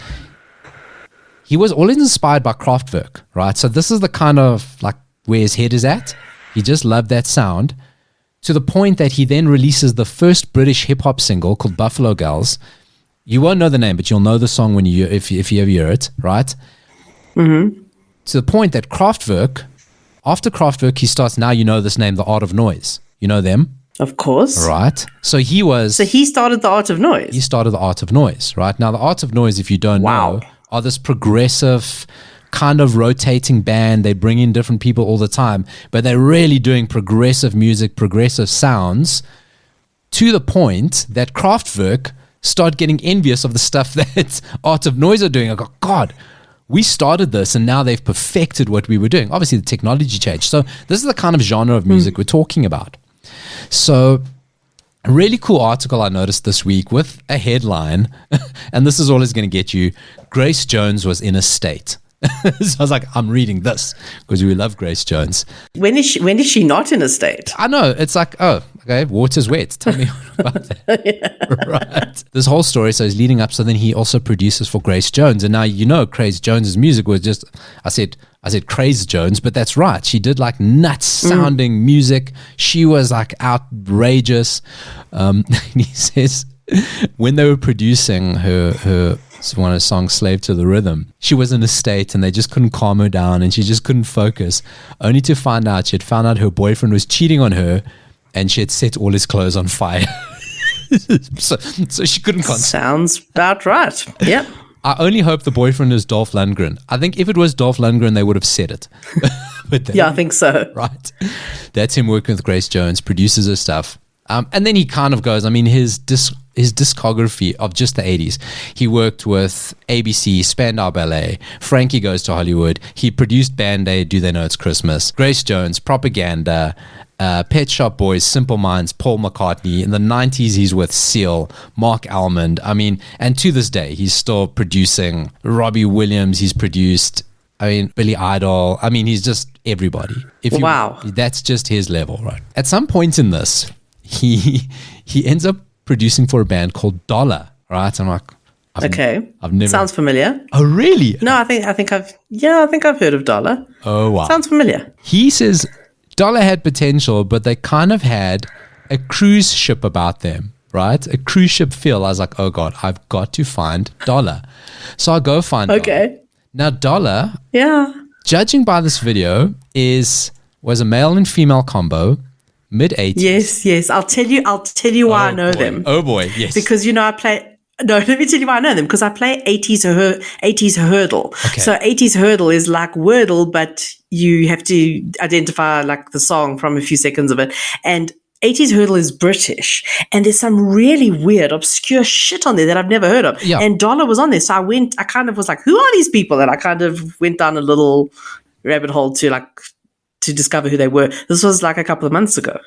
Speaker 1: He was always inspired by Kraftwerk, right? So this is the kind of like where his head is at. He just loved that sound to the point that he then releases the first British hip hop single called Buffalo Girls. You won't know the name, but you'll know the song when if you ever hear it, right? Mm-hmm. To the point that Kraftwerk, after Kraftwerk, he starts, now you know this name, The Art of Noise. You know them?
Speaker 2: Of course.
Speaker 1: Right. So he
Speaker 2: started The Art of Noise.
Speaker 1: He started The Art of Noise, right? Now, The Art of Noise, if you don't know, are this progressive kind of rotating band. They bring in different people all the time, but they're really doing progressive music, progressive sounds, to the point that Kraftwerk start getting envious of the stuff that Art of Noise are doing. I go, God, we started this and now they've perfected what we were doing. Obviously, the technology changed. So this is the kind of genre of music we're talking about. So a really cool article I noticed this week with a headline, and this is all it's going to get you. Grace Jones was in a state. So I was like, I'm reading this because we love Grace Jones.
Speaker 2: When is she not in a state?
Speaker 1: I know. It's like, oh, okay, water's wet. Tell me about that. Right. This whole story, so he's leading up. So then he also produces for Grace Jones. And now, Grace Jones's music was just, I said Craze Jones, but that's right. She did like nuts sounding music. She was like outrageous. And he says when they were producing her one of the songs, Slave to the Rhythm, she was in a state and they just couldn't calm her down and she just couldn't focus, only to find out her boyfriend was cheating on her and she had set all his clothes on fire. so she couldn't concentrate.
Speaker 2: Sounds about right. Yep.
Speaker 1: I only hope the boyfriend is Dolph Lundgren. I think if it was Dolph Lundgren, they would have said it. But
Speaker 2: I think so.
Speaker 1: Right. That's him working with Grace Jones, produces her stuff. And then he kind of goes, I mean, his discography of just the 80s. He worked with ABC, Spandau Ballet, Frankie Goes to Hollywood. He produced Band-Aid, Do They Know It's Christmas, Grace Jones, Propaganda, Pet Shop Boys, Simple Minds, Paul McCartney. In the 90s, he's with Seal, Mark Almond. I mean, and to this day, he's still producing Robbie Williams. He's produced, Billy Idol. I mean, he's just everybody.
Speaker 2: Wow.
Speaker 1: That's just his level, right? At some point in this, he ends up producing for a band called Dollar, right? I'm like, I've never.
Speaker 2: Sounds familiar.
Speaker 1: Oh, really?
Speaker 2: No, I think I've heard of Dollar.
Speaker 1: Oh, wow.
Speaker 2: Sounds familiar.
Speaker 1: He says Dollar had potential, but they kind of had a cruise ship about them, right? A cruise ship feel. I was like, oh God, I've got to find Dollar. So I go find Dollar.
Speaker 2: Okay.
Speaker 1: Now Dollar,
Speaker 2: Yeah.
Speaker 1: judging by this video, was a male and female combo, mid-80s.
Speaker 2: Yes. I'll tell you why I know
Speaker 1: boy.
Speaker 2: them.
Speaker 1: Oh boy, yes.
Speaker 2: Because I play. No, let me tell you why I know them. Because I play 80s hurdle.
Speaker 1: Okay.
Speaker 2: So 80s hurdle is like Wordle, but you have to identify like the song from a few seconds of it. And 80s hurdle is British, and there's some really weird, obscure shit on there that I've never heard of.
Speaker 1: Yeah.
Speaker 2: And Dollar was on there, so I kind of was like, who are these people? And I kind of went down a little rabbit hole to discover who they were. This was like a couple of months ago.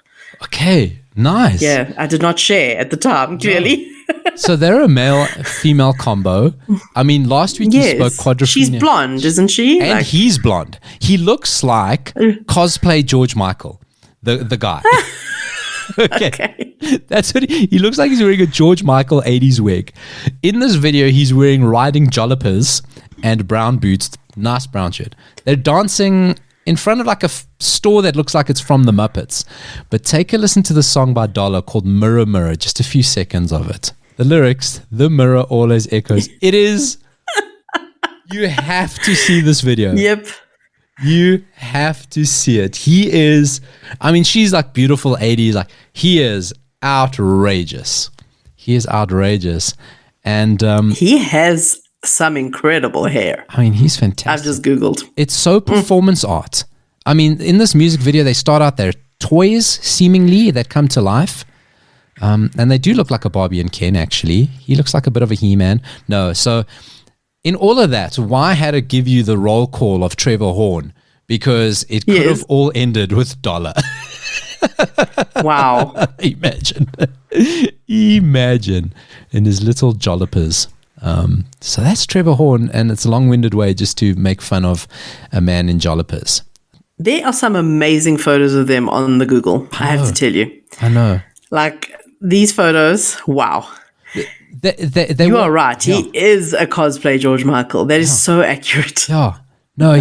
Speaker 1: Okay, nice.
Speaker 2: Yeah, I did not share at the time, clearly.
Speaker 1: So they're a male-female combo. I mean, last week you spoke quadrophenia.
Speaker 2: She's blonde, isn't she?
Speaker 1: And he's blonde. He looks like cosplay George Michael, the guy. Okay. That's what he looks like. He's wearing a George Michael 80s wig. In this video, he's wearing riding jollippers and brown boots, nice brown shirt. They're dancing in front of like a store that looks like it's from the Muppets. But take a listen to the song by Dollar called Mirror Mirror, just a few seconds of it. The lyrics, the mirror always echoes. It is, you have to see this video.
Speaker 2: Yep.
Speaker 1: You have to see it. He is, I mean, she's like beautiful 80s. Like, he is outrageous. He is outrageous. And
Speaker 2: he has some incredible hair.
Speaker 1: I mean, he's fantastic.
Speaker 2: I've just Googled.
Speaker 1: It's so performance art. I mean, in this music video, they start out, they're toys, seemingly, that come to life. And they do look like a Barbie and Ken, actually. He looks like a bit of a He-Man. No, so in all of that, why had to give you the roll call of Trevor Horn? Because it could have all ended with Dollar.
Speaker 2: Wow.
Speaker 1: Imagine in his little jollippers. So that's Trevor Horn, and it's a long-winded way just to make fun of a man in jollippers.
Speaker 2: There are some amazing photos of them on the Google, I have to tell you.
Speaker 1: I know.
Speaker 2: Like, these photos, wow.
Speaker 1: You
Speaker 2: are right. Yeah. He is a cosplay George Michael. That is so accurate.
Speaker 1: Yeah. No,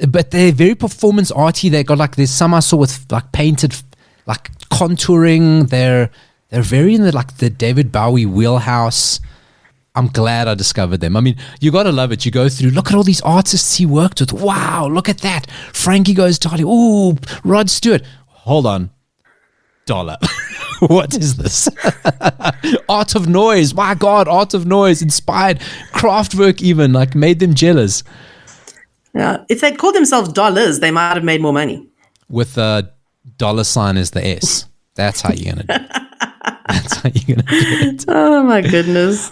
Speaker 1: but they're very performance arty. They got like, there's some I saw with like painted, like contouring. They're very in the David Bowie wheelhouse. I'm glad I discovered them. I mean, you got to love it. You go through, look at all these artists he worked with. Wow, look at that. Frankie Goes to Hollywood. Ooh, Rod Stewart. Hold on. Dollar. What is this? Art of Noise. My God, Art of Noise inspired Kraftwerk, even like made them jealous.
Speaker 2: Yeah, if they'd called themselves Dollars, they might have made more money.
Speaker 1: With a dollar sign as the S. That's how you're gonna do it. That's how you're gonna do it.
Speaker 2: Oh my goodness.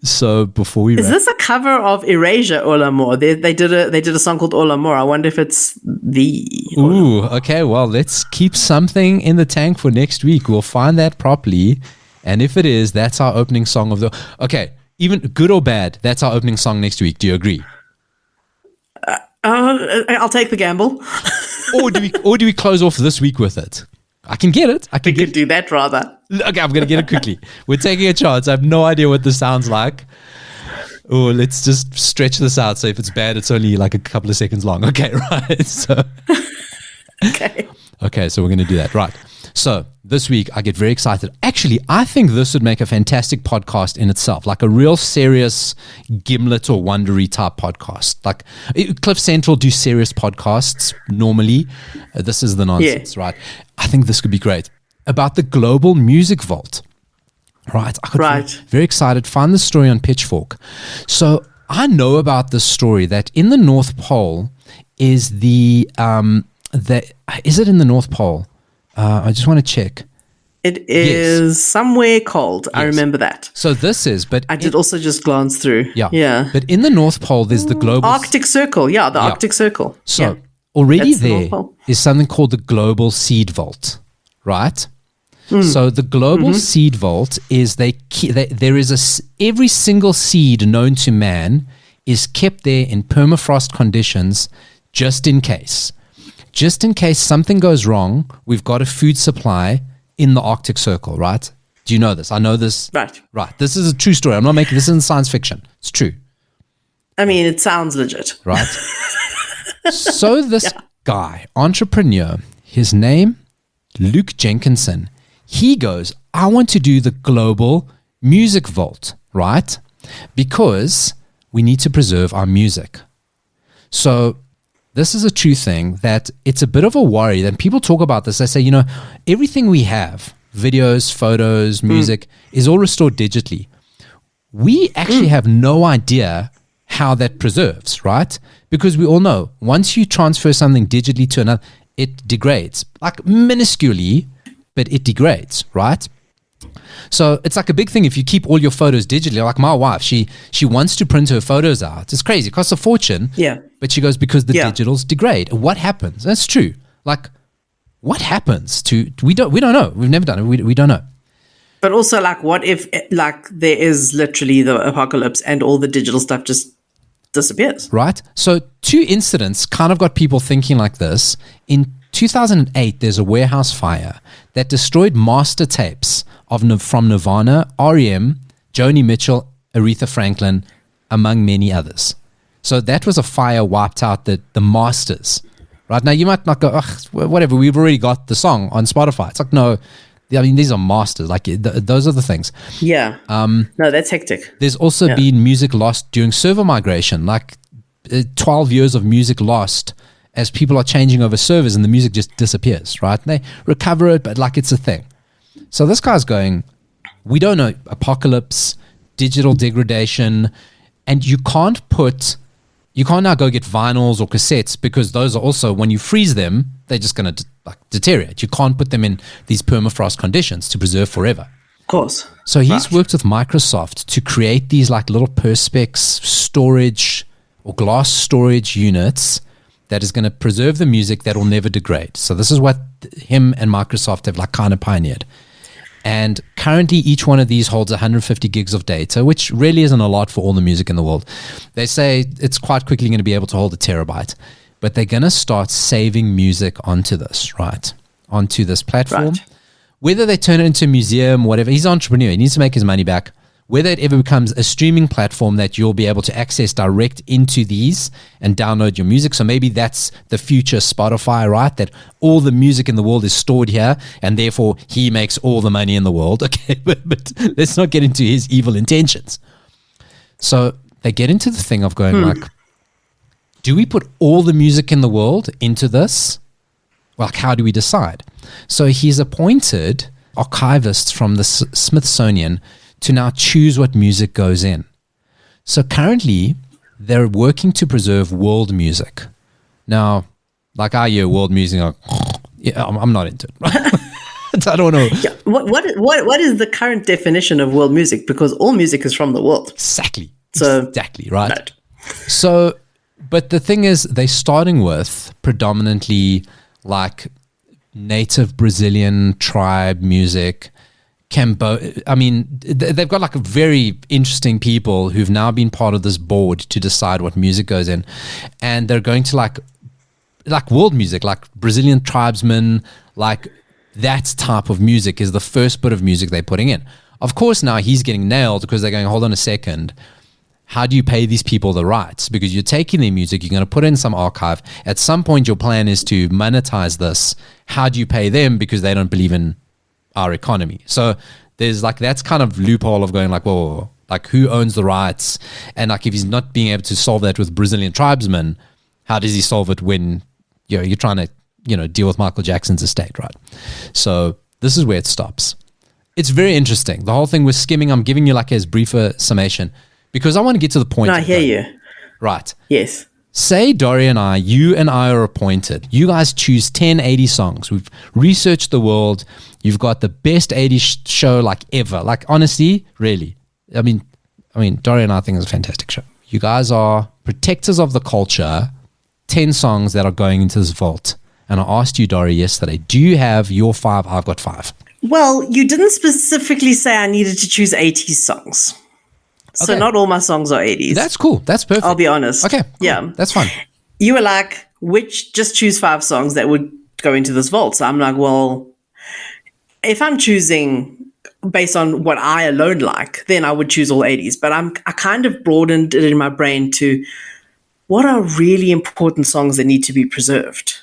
Speaker 1: So before we
Speaker 2: is this a cover of Erasure All Amour? They did a song called All Amour. I wonder if it's the
Speaker 1: Ooh, okay, well, let's keep something in the tank for next week. We'll find that properly, and if it is, that's our opening song of the even good or bad, that's our opening song next week. Do you agree?
Speaker 2: I'll take the gamble.
Speaker 1: or do we close off this week with it? I can get it.
Speaker 2: We could do that rather.
Speaker 1: Okay, I'm going to get it quickly. We're taking a chance. I have no idea what this sounds like. Oh, let's just stretch this out. So if it's bad, it's only like a couple of seconds long. Okay, right. So, okay, so we're going to do that. Right. So this week, I get very excited. Actually, I think this would make a fantastic podcast in itself, like a real serious Gimlet or Wondery type podcast. Like Cliff Central do serious podcasts normally. This is the nonsense, right? I think this could be great. About the Global Music Vault. Right. I could be very excited. Find the story on Pitchfork. So I know about this story that in the North Pole is is it in the North Pole? I just want to check.
Speaker 2: It is somewhere cold. Yes. I remember that.
Speaker 1: So this is, but
Speaker 2: I did also just glance through. Yeah.
Speaker 1: But in the North Pole, there's the global
Speaker 2: Arctic Circle. Yeah, the Arctic Circle.
Speaker 1: So already there is something called the Global Seed Vault, right? So the Global Seed Vault is there is every single seed known to man is kept there in permafrost conditions, just in case. Just in case something goes wrong, we've got a food supply in the Arctic Circle, right? Do you know this? I know this. Right. This is a true story. I'm not making this in science fiction. It's true.
Speaker 2: I mean, it sounds legit.
Speaker 1: Right. So this guy, entrepreneur, his name, Luke Jenkinson, He goes, I want to do the global music vault, right? Because we need to preserve our music. So this is a true thing that it's a bit of a worry. That people talk about this. They say, you know, everything we have, videos, photos, music, is all restored digitally. We actually have no idea how that preserves, right? Because we all know once you transfer something digitally to another, it degrades, like minusculely, but it degrades, right? So it's like a big thing if you keep all your photos digitally. Like my wife, she wants to print her photos out. It's crazy. It costs a fortune.
Speaker 2: Yeah.
Speaker 1: But she goes, because the digitals degrade. What happens? That's true. Like, what happens to, we don't know. We've never done it. We don't know.
Speaker 2: But also, like, what if, like, there is literally the apocalypse and all the digital stuff just disappears?
Speaker 1: Right? So 2 incidents kind of got people thinking like this. In 2008, there's a warehouse fire that destroyed master tapes from Nirvana, R.E.M., Joni Mitchell, Aretha Franklin, among many others. So that was a fire wiped out the masters. Right? Now, you might not go, whatever, we've already got the song on Spotify. It's like, no, I mean, these are masters. Like, those are the things.
Speaker 2: Yeah. No, that's hectic.
Speaker 1: There's also been music lost during server migration, like 12 years of music lost as people are changing over servers and the music just disappears, right? And they recover it, but like it's a thing. So this guy's going, we don't know, apocalypse, digital degradation, and you can't now go get vinyls or cassettes because those are also, when you freeze them, they're just going to deteriorate. You can't put them in these permafrost conditions to preserve forever.
Speaker 2: Of course.
Speaker 1: So he's worked with Microsoft to create these like little Perspex storage or glass storage units that is going to preserve the music that will never degrade. So this is what him and Microsoft have like kind of pioneered. And currently each one of these holds 150 gigs of data, which really isn't a lot for all the music in the world. They say it's quite quickly going to be able to hold a terabyte, but they're going to start saving music onto this, right? Onto this platform.
Speaker 2: Right.
Speaker 1: Whether they turn it into a museum, whatever, he's an entrepreneur. He needs to make his money back. Whether it ever becomes a streaming platform that you'll be able to access direct into these and download your music. So maybe that's the future Spotify, right? That all the music in the world is stored here and therefore he makes all the money in the world. Okay, but let's not get into his evil intentions. So they get into the thing of going like, do we put all the music in the world into this? Like, how do we decide? So he's appointed archivists from the Smithsonian to now choose what music goes in. So currently, they're working to preserve world music. Now, like I hear world music, I'm not into it. I don't know.
Speaker 2: Yeah. What is the current definition of world music? Because all music is from the world.
Speaker 1: Exactly.
Speaker 2: So,
Speaker 1: exactly, right? So, but the thing is, they're starting with predominantly like native Brazilian tribe music, I mean, they've got like a very interesting people who've now been part of this board to decide what music goes in. And they're going to like world music, like Brazilian tribesmen, like that type of music is the first bit of music they're putting in. Of course, now he's getting nailed because they're going, hold on a second. How do you pay these people the rights? Because you're taking their music, you're going to put it in some archive. At some point, your plan is to monetize this. How do you pay them? Because they don't believe in our economy. So there's like, that's kind of loophole of going like, whoa, like who owns the rights? And like, if he's not being able to solve that with Brazilian tribesmen, how does he solve it when you're trying to, deal with Michael Jackson's estate, right? So this is where it stops. It's very interesting. The whole thing with skimming, I'm giving you like as brief a summation because I want to get to the point.
Speaker 2: No, I hear you.
Speaker 1: Right.
Speaker 2: Yes.
Speaker 1: Say Dori and you and I are appointed. You guys choose 10 80s songs. We've researched the world. You've got the best 80s show like ever. Like honestly, really. I mean, Dori and I think it's a fantastic show. You guys are protectors of the culture. 10 songs that are going into this vault. And I asked you, Dori, yesterday, do you have your 5? I've got 5.
Speaker 2: Well, you didn't specifically say I needed to choose 80s songs. So not all my songs are 80s.
Speaker 1: That's cool. That's perfect.
Speaker 2: I'll be honest.
Speaker 1: Okay. Cool.
Speaker 2: Yeah.
Speaker 1: That's fine.
Speaker 2: You were like, just choose 5 songs that would go into this vault. So I'm like, well, if I'm choosing based on what I alone like, then I would choose all 80s. But I kind of broadened it in my brain to what are really important songs that need to be preserved.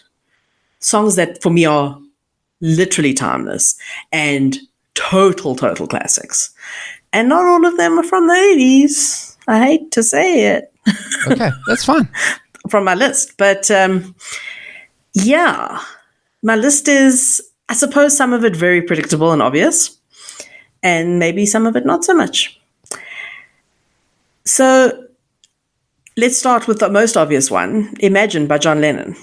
Speaker 2: Songs that for me are literally timeless, and total classics. And not all of them are from the 80s. I hate to say it.
Speaker 1: Okay, that's fine.
Speaker 2: From my list. But yeah, my list is, I suppose, some of it very predictable and obvious, and maybe some of it not so much. So let's start with the most obvious one, Imagine by John Lennon.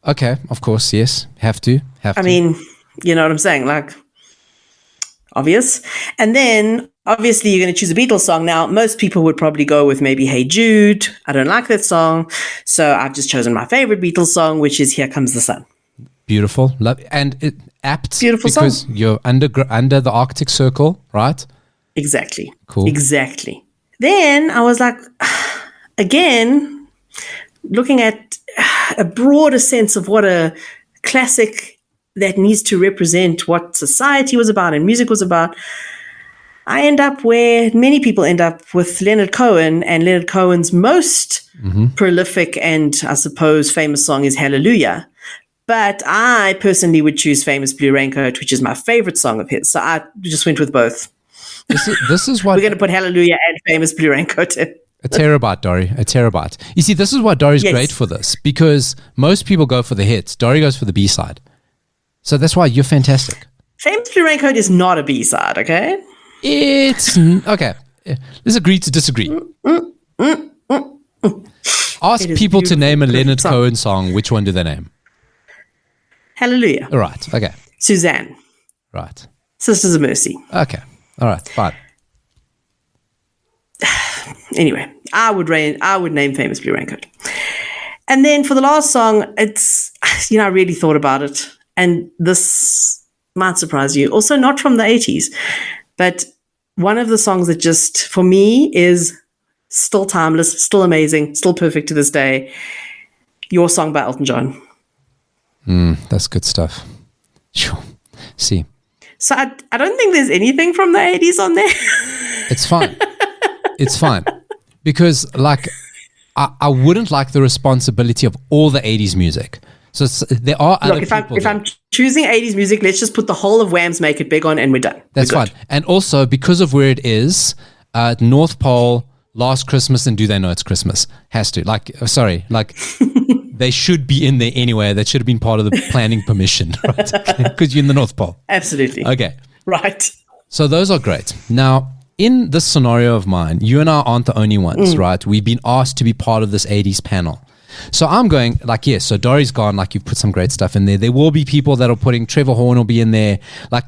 Speaker 1: Okay, of course, yes. Have to.
Speaker 2: I mean, you know what I'm saying? Like, obvious. And then, obviously, you're going to choose a Beatles song. Now, most people would probably go with maybe Hey Jude. I don't like that song. So I've just chosen my favorite Beatles song, which is Here Comes the Sun.
Speaker 1: Beautiful. Love, and it apt
Speaker 2: Beautiful
Speaker 1: because
Speaker 2: song.
Speaker 1: You're under the Arctic Circle, right?
Speaker 2: Exactly.
Speaker 1: Cool.
Speaker 2: Exactly. Then I was like, again, looking at a broader sense of what a classic that needs to represent what society was about and music was about, I end up where many people end up with Leonard Cohen, and Leonard Cohen's most prolific and, I suppose, famous song is Hallelujah. But I personally would choose Famous Blue Raincoat, which is my favorite song of his. So I just went with both.
Speaker 1: This is what
Speaker 2: we're going to put Hallelujah and Famous Blue Raincoat in.
Speaker 1: A terabyte, Dori. A terabyte. You see, this is why Dori's great for this, because most people go for the hits. Dori goes for the B-side. So that's why you're fantastic.
Speaker 2: Famous Blue Raincoat is not a B-side, okay?
Speaker 1: It's... Okay. Let's agree to disagree. Ask people to name a Leonard Cohen song. Which one do they name?
Speaker 2: Hallelujah.
Speaker 1: All right. Okay.
Speaker 2: Suzanne.
Speaker 1: Right.
Speaker 2: Sisters of Mercy.
Speaker 1: Okay. All right. Fine.
Speaker 2: Anyway, I would name Famous Blue Raincoat. And then for the last song, it's, I really thought about it. And this might surprise you. Also not from the 80s. But one of the songs that just, for me, is still timeless, still amazing, still perfect to this day. Your Song by Elton John.
Speaker 1: That's good stuff. Sure. See.
Speaker 2: So I don't think there's anything from the 80s on there.
Speaker 1: It's fine. It's fine. Because, like, I wouldn't like the responsibility of all the 80s music. So there are other people.
Speaker 2: If I'm choosing 80s music, let's just put the whole of Wham's Make It Big on and we're done.
Speaker 1: That's fine. And also, because of where it is, North Pole, Last Christmas, and Do They Know It's Christmas has to. They should be in there anyway. That should have been part of the planning permission, right? Because you're in the North Pole.
Speaker 2: Absolutely.
Speaker 1: Okay.
Speaker 2: Right.
Speaker 1: So those are great. Now, in this scenario of mine, you and I aren't the only ones, right? We've been asked to be part of this 80s panel. So I'm going so Dori's gone, you've put some great stuff in there. There will be people that are putting, Trevor Horn will be in there.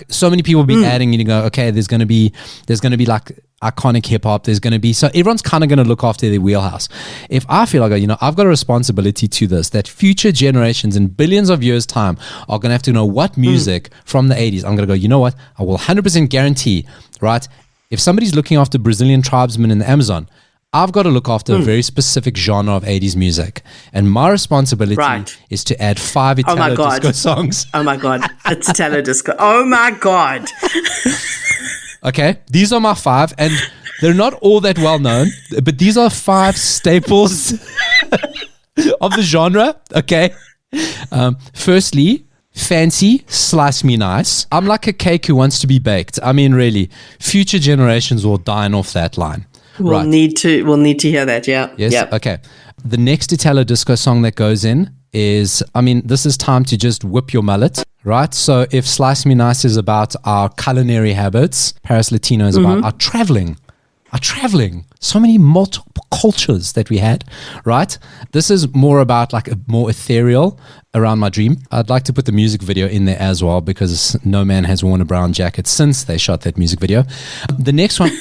Speaker 1: So many people will be adding, you go, okay, there's going to be iconic hip hop. There's going to be, so everyone's kind of going to look after their wheelhouse. If I feel I've got a responsibility to this, that future generations in billions of years time are going to have to know what music from the 80s. I'm going to go, you know what? I will 100% guarantee, right? If somebody's looking after Brazilian tribesmen in the Amazon, I've got to look after a very specific genre of 80s music. And my responsibility is to add 5 Italo disco songs.
Speaker 2: Oh my God. It's Italo disco. Oh my God.
Speaker 1: Okay. These are my 5. And they're not all that well known, but these are 5 staples of the genre. Okay. Firstly, Fancy, Slice Me Nice. I'm like a cake who wants to be baked. I mean, really, future generations will dine off that line.
Speaker 2: We'll need to hear that, yeah.
Speaker 1: Yes?
Speaker 2: Yep.
Speaker 1: Okay. The next Italo disco song that goes in is, this is time to just whip your mullet, right? So if Slice Me Nice is about our culinary habits, Paris Latino is about our traveling. So many multiple cultures that we had, right? This is more about a more ethereal around my dream. I'd like to put the music video in there as well because no man has worn a brown jacket since they shot that music video. The next one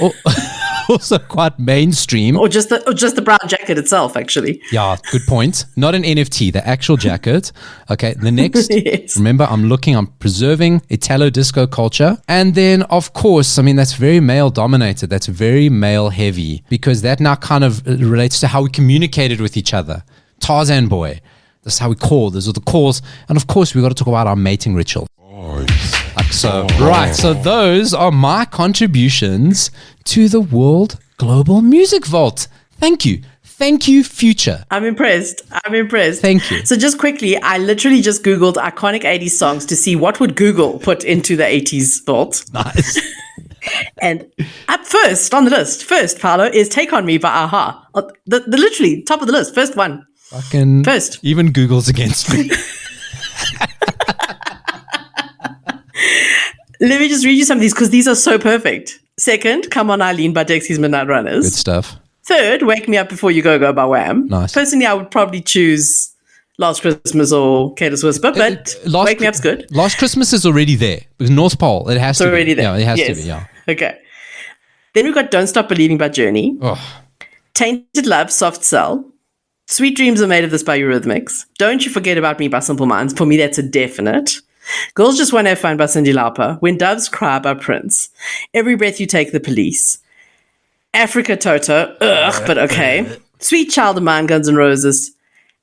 Speaker 1: also quite mainstream.
Speaker 2: Or just the brown jacket itself, actually.
Speaker 1: Yeah, good point. Not an NFT, the actual jacket. Okay, the next,
Speaker 2: yes.
Speaker 1: Remember, I'm preserving Italo disco culture. And then, of course, that's very male dominated. That's very male heavy because that now kind of relates to how we communicated with each other. Tarzan Boy. That's how we call. Those are the calls. And of course, we've got to talk about our mating ritual. So those are my contributions to the World Global Music Vault. Thank you. Thank you, future.
Speaker 2: I'm impressed.
Speaker 1: Thank you.
Speaker 2: So just quickly, I literally just Googled iconic 80s songs to see what would Google put into the 80s vault.
Speaker 1: Nice.
Speaker 2: And up first on the list, Paolo, is Take On Me by Aha. The literally top of the list, first one.
Speaker 1: Fucking
Speaker 2: First.
Speaker 1: Even Google's against me.
Speaker 2: Let me just read you some of these because these are so perfect. Second, Come On Eileen by Dexy's Midnight Runners.
Speaker 1: Good stuff.
Speaker 2: Third, Wake Me Up Before You Go Go by Wham.
Speaker 1: Nice.
Speaker 2: Personally, I would probably choose Last Christmas or Careless Whisper, but Wake Me Up's good.
Speaker 1: Last Christmas is already there. Because North Pole, it has to be. It's
Speaker 2: already there.
Speaker 1: Yeah, it has
Speaker 2: Yes.
Speaker 1: to be, yeah.
Speaker 2: Okay. Then we've got Don't Stop Believing by Journey.
Speaker 1: Oh,
Speaker 2: Tainted Love, Soft Cell. Sweet Dreams Are Made of This by Eurythmics. Don't You Forget About Me by Simple Minds. For me, that's a definite. Girls Just Want to Have Fun by Cyndi Lauper. When Doves Cry by Prince. Every Breath You Take, The Police. Africa Toto. Ugh, but okay. Sweet Child of Mine, Guns N' Roses.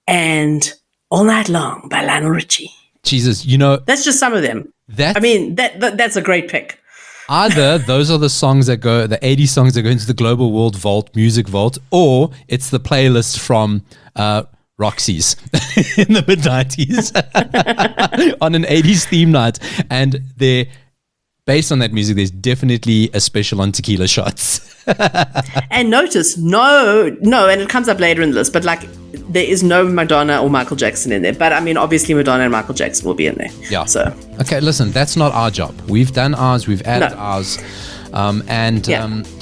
Speaker 2: And All Night Long by Lionel Richie.
Speaker 1: Jesus,
Speaker 2: That's just some of them. That's a great pick.
Speaker 1: Either those are the songs that go, the 80 songs that go into the Global World Vault, Music Vault, or it's the playlist from Roxy's in the mid-90s on an 80s theme night. And they're based on that music, there's definitely a special on tequila shots.
Speaker 2: And notice, no, and it comes up later in the list, but like there is no Madonna or Michael Jackson in there. But I mean, obviously Madonna and Michael Jackson will be in there.
Speaker 1: Yeah.
Speaker 2: So
Speaker 1: okay, listen, that's not our job. We've done ours, we've added ours.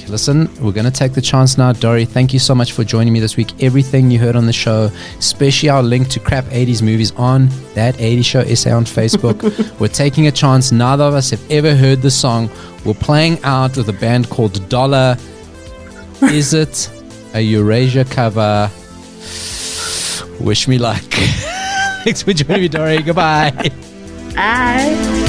Speaker 1: Listen, we're going to take the chance now. Dori, thank you so much for joining me this week. Everything you heard on the show, especially our link to crap 80s movies on that 80s Show essay on Facebook. We're taking a chance. Neither of us have ever heard the song. We're playing out with a band called Dollar. Is it a Eurasia cover? Wish me luck. Thanks for joining me, Dori. Goodbye.
Speaker 2: bye.